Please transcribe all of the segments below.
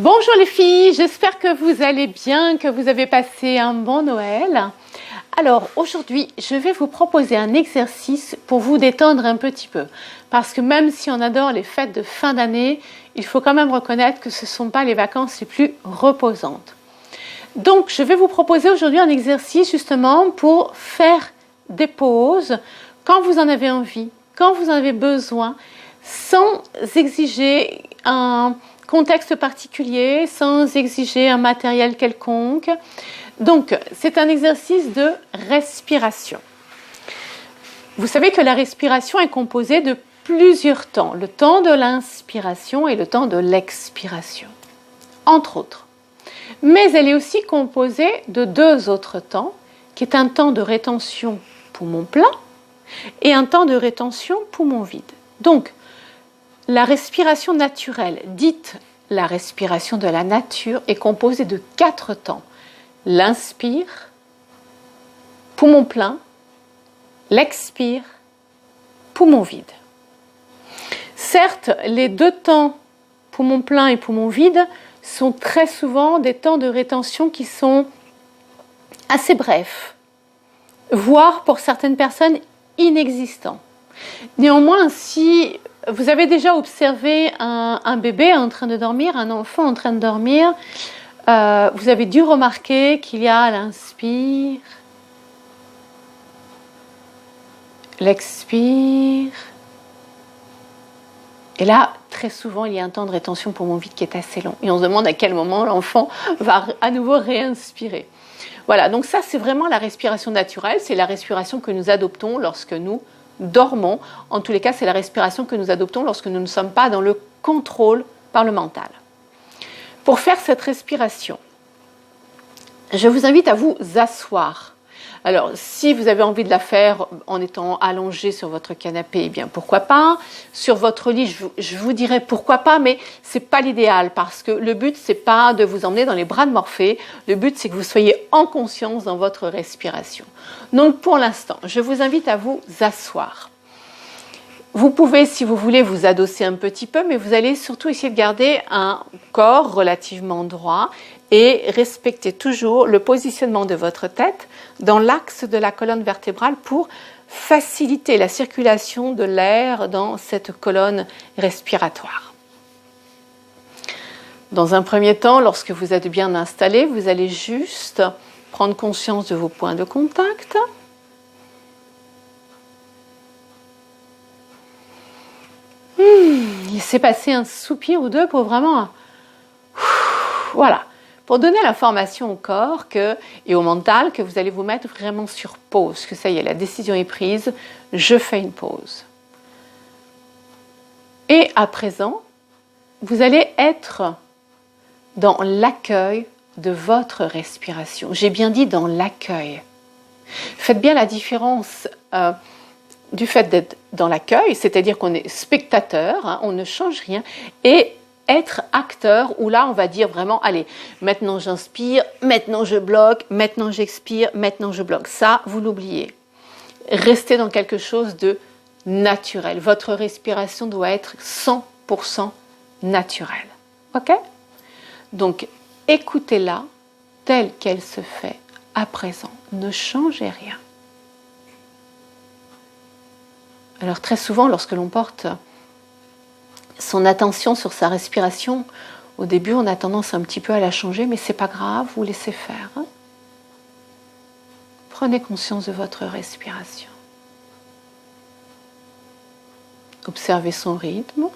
Bonjour les filles, j'espère que vous allez bien, que vous avez passé un bon Noël. Alors aujourd'hui, je vais vous proposer un exercice pour vous détendre un petit peu. Parce que même si on adore les fêtes de fin d'année, il faut quand même reconnaître que ce ne sont pas les vacances les plus reposantes. Donc je vais vous proposer aujourd'hui un exercice justement pour faire des pauses quand vous en avez envie, quand vous en avez besoin, sans exiger un contexte particulier, sans exiger un matériel quelconque. Donc, c'est un exercice de respiration. Vous savez que la respiration est composée de plusieurs temps. Le temps de l'inspiration et le temps de l'expiration, entre autres. Mais elle est aussi composée de deux autres temps, qui est un temps de rétention poumon plein et un temps de rétention poumon vide. Donc, la respiration naturelle, dite la respiration de la nature, est composée de 4 temps. L'inspire, poumon plein, l'expire, poumon vide. Certes, les deux temps, poumon plein et poumon vide, sont très souvent des temps de rétention qui sont assez brefs, voire pour certaines personnes inexistants. Néanmoins, si vous avez déjà observé un bébé en train de dormir, un enfant en train de dormir, vous avez dû remarquer qu'il y a l'inspire, l'expire, et là, très souvent, il y a un temps de rétention poumon vide qui est assez long. Et on se demande à quel moment l'enfant va à nouveau réinspirer. Voilà, donc ça, c'est vraiment la respiration naturelle, c'est la respiration que nous adoptons lorsque nous dormons. En tous les cas, c'est la respiration que nous adoptons lorsque nous ne sommes pas dans le contrôle par le mental. Pour faire cette respiration, je vous invite à vous asseoir. Alors, si vous avez envie de la faire en étant allongé sur votre canapé, eh bien pourquoi pas. Sur votre lit, je vous dirais pourquoi pas, mais c'est pas l'idéal parce que le but, c'est pas de vous emmener dans les bras de Morphée. Le but, c'est que vous soyez en conscience dans votre respiration. Donc, pour l'instant, je vous invite à vous asseoir. Vous pouvez, si vous voulez, vous adosser un petit peu, mais vous allez surtout essayer de garder un corps relativement droit et respecter toujours le positionnement de votre tête dans l'axe de la colonne vertébrale pour faciliter la circulation de l'air dans cette colonne respiratoire. Dans un premier temps, lorsque vous êtes bien installé, vous allez juste prendre conscience de vos points de contact. Laissez passer un soupir ou deux pour vraiment... Voilà. Pour donner l'information au corps et au mental que vous allez vous mettre vraiment sur pause, que ça y est, la décision est prise, je fais une pause. Et à présent, vous allez être dans l'accueil de votre respiration. J'ai bien dit dans l'accueil. Faites bien la différence du fait d'être dans l'accueil, c'est-à-dire qu'on est spectateur, on ne change rien, et être acteur, où là on va dire vraiment, allez, maintenant j'inspire, maintenant je bloque, maintenant j'expire, maintenant je bloque. Ça, vous l'oubliez. Restez dans quelque chose de naturel. Votre respiration doit être 100% naturelle. Ok ? Donc, écoutez-la telle qu'elle se fait à présent. Ne changez rien. Alors très souvent, lorsque l'on porte son attention sur sa respiration, au début, on a tendance un petit peu à la changer, mais c'est pas grave, vous laissez faire. Prenez conscience de votre respiration. Observez son rythme.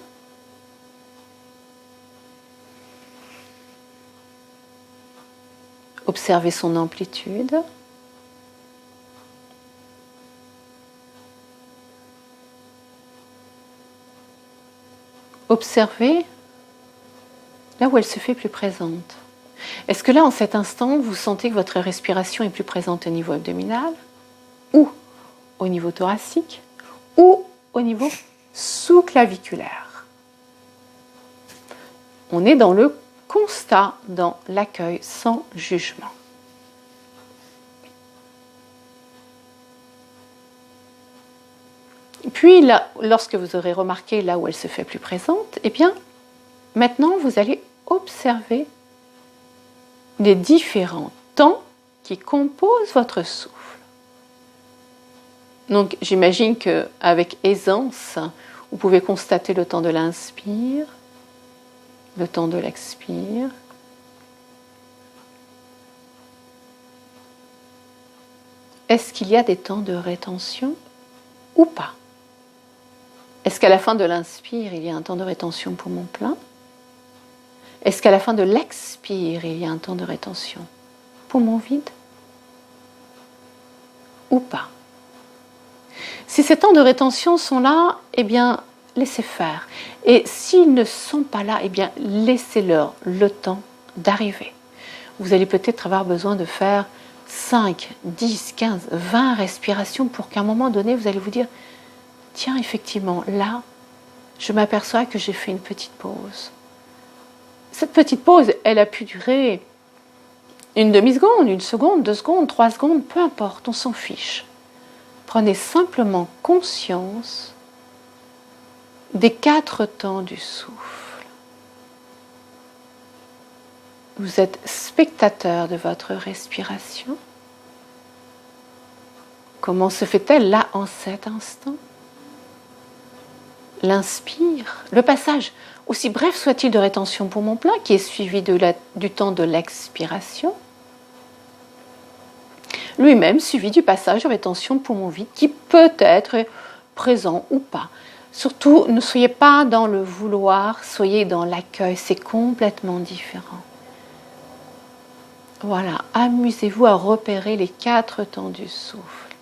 Observez son amplitude. Observez là où elle se fait plus présente. Est-ce que là, en cet instant, vous sentez que votre respiration est plus présente au niveau abdominal, ou au niveau thoracique, ou au niveau sous-claviculaire? On est dans le constat, dans l'accueil sans jugement. Puis, là, lorsque vous aurez remarqué là où elle se fait plus présente, eh bien, maintenant, vous allez observer les différents temps qui composent votre souffle. Donc j'imagine qu'avec aisance, vous pouvez constater le temps de l'inspire, le temps de l'expire. Est-ce qu'il y a des temps de rétention ou pas? Est-ce qu'à la fin de l'inspire, il y a un temps de rétention poumon plein? Est-ce qu'à la fin de l'expire, il y a un temps de rétention poumon vide? Ou pas? Si ces temps de rétention sont là, eh bien, laissez faire. Et s'ils ne sont pas là, eh bien, laissez-leur le temps d'arriver. Vous allez peut-être avoir besoin de faire 5, 10, 15, 20 respirations pour qu'à un moment donné, vous allez vous dire « Tiens, effectivement, là, je m'aperçois que j'ai fait une petite pause. » Cette petite pause, elle a pu durer une demi-seconde, 1 seconde, 2 secondes, 3 secondes, peu importe, on s'en fiche. Prenez simplement conscience des 4 temps du souffle. Vous êtes spectateur de votre respiration. Comment se fait-elle là en cet instant? L'inspire, le passage, aussi bref soit-il de rétention poumon plein, qui est suivi du temps de l'expiration, lui-même suivi du passage de rétention poumon vide, qui peut être présent ou pas. Surtout, ne soyez pas dans le vouloir, soyez dans l'accueil, c'est complètement différent. Voilà, amusez-vous à repérer les 4 temps du souffle.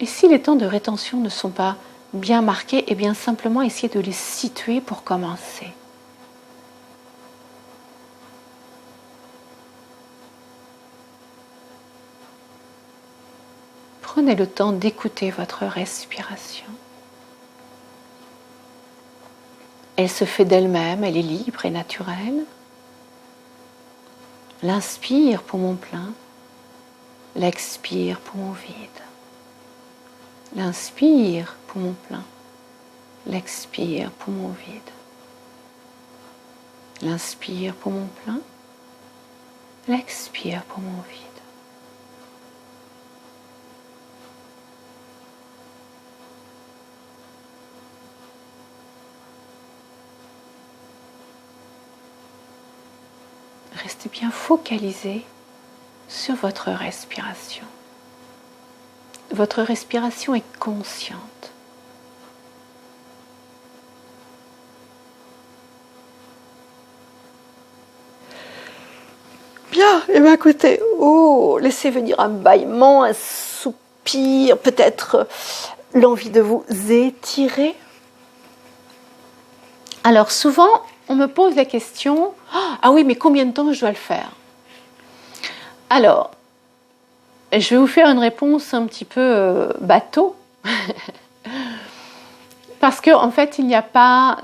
Et si les temps de rétention ne sont pas bien marqués, eh bien simplement essayez de les situer pour commencer. Prenez le temps d'écouter votre respiration. Elle se fait d'elle-même, elle est libre et naturelle. L'inspire, poumon plein. L'expire, poumon vide. L'inspire, poumon plein. L'expire, poumon vide. L'inspire, poumon plein. L'expire, poumon vide. Restez bien focalisé sur votre respiration. Votre respiration est consciente. Bien, et bien écoutez, laissez venir un bâillement, un soupir, peut-être l'envie de vous étirer. Alors souvent, on me pose la question, ah oui, mais combien de temps je dois le faire? Alors, je vais vous faire une réponse un petit peu bateau, parce qu'en fait, il n'y a pas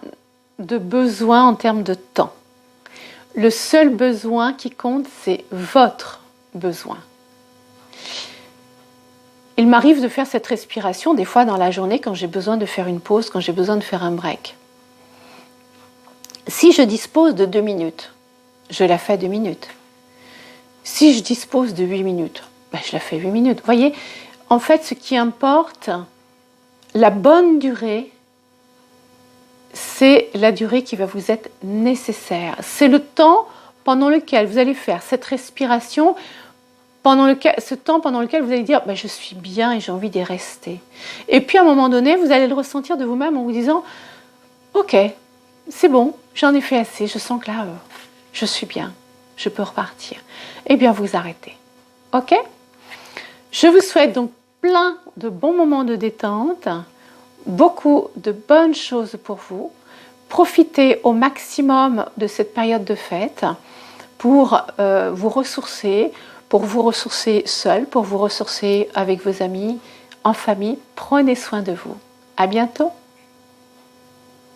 de besoin en termes de temps. Le seul besoin qui compte, c'est votre besoin. Il m'arrive de faire cette respiration des fois dans la journée quand j'ai besoin de faire une pause, quand j'ai besoin de faire un break. Si je dispose de 2 minutes, je la fais 2 minutes. Si je dispose de 8 minutes, je la fais 8 minutes. Vous voyez, en fait, ce qui importe, la bonne durée, c'est la durée qui va vous être nécessaire. C'est le temps pendant lequel vous allez faire cette respiration, ce temps pendant lequel vous allez dire je suis bien et j'ai envie d'y rester. Et puis à un moment donné, vous allez le ressentir de vous-même en vous disant ok, c'est bon, j'en ai fait assez, je sens que là, je suis bien, je peux repartir. Eh bien, vous arrêtez. Ok? Je vous souhaite donc plein de bons moments de détente, beaucoup de bonnes choses pour vous. Profitez au maximum de cette période de fête pour vous ressourcer seul, pour vous ressourcer avec vos amis, en famille. Prenez soin de vous. À bientôt.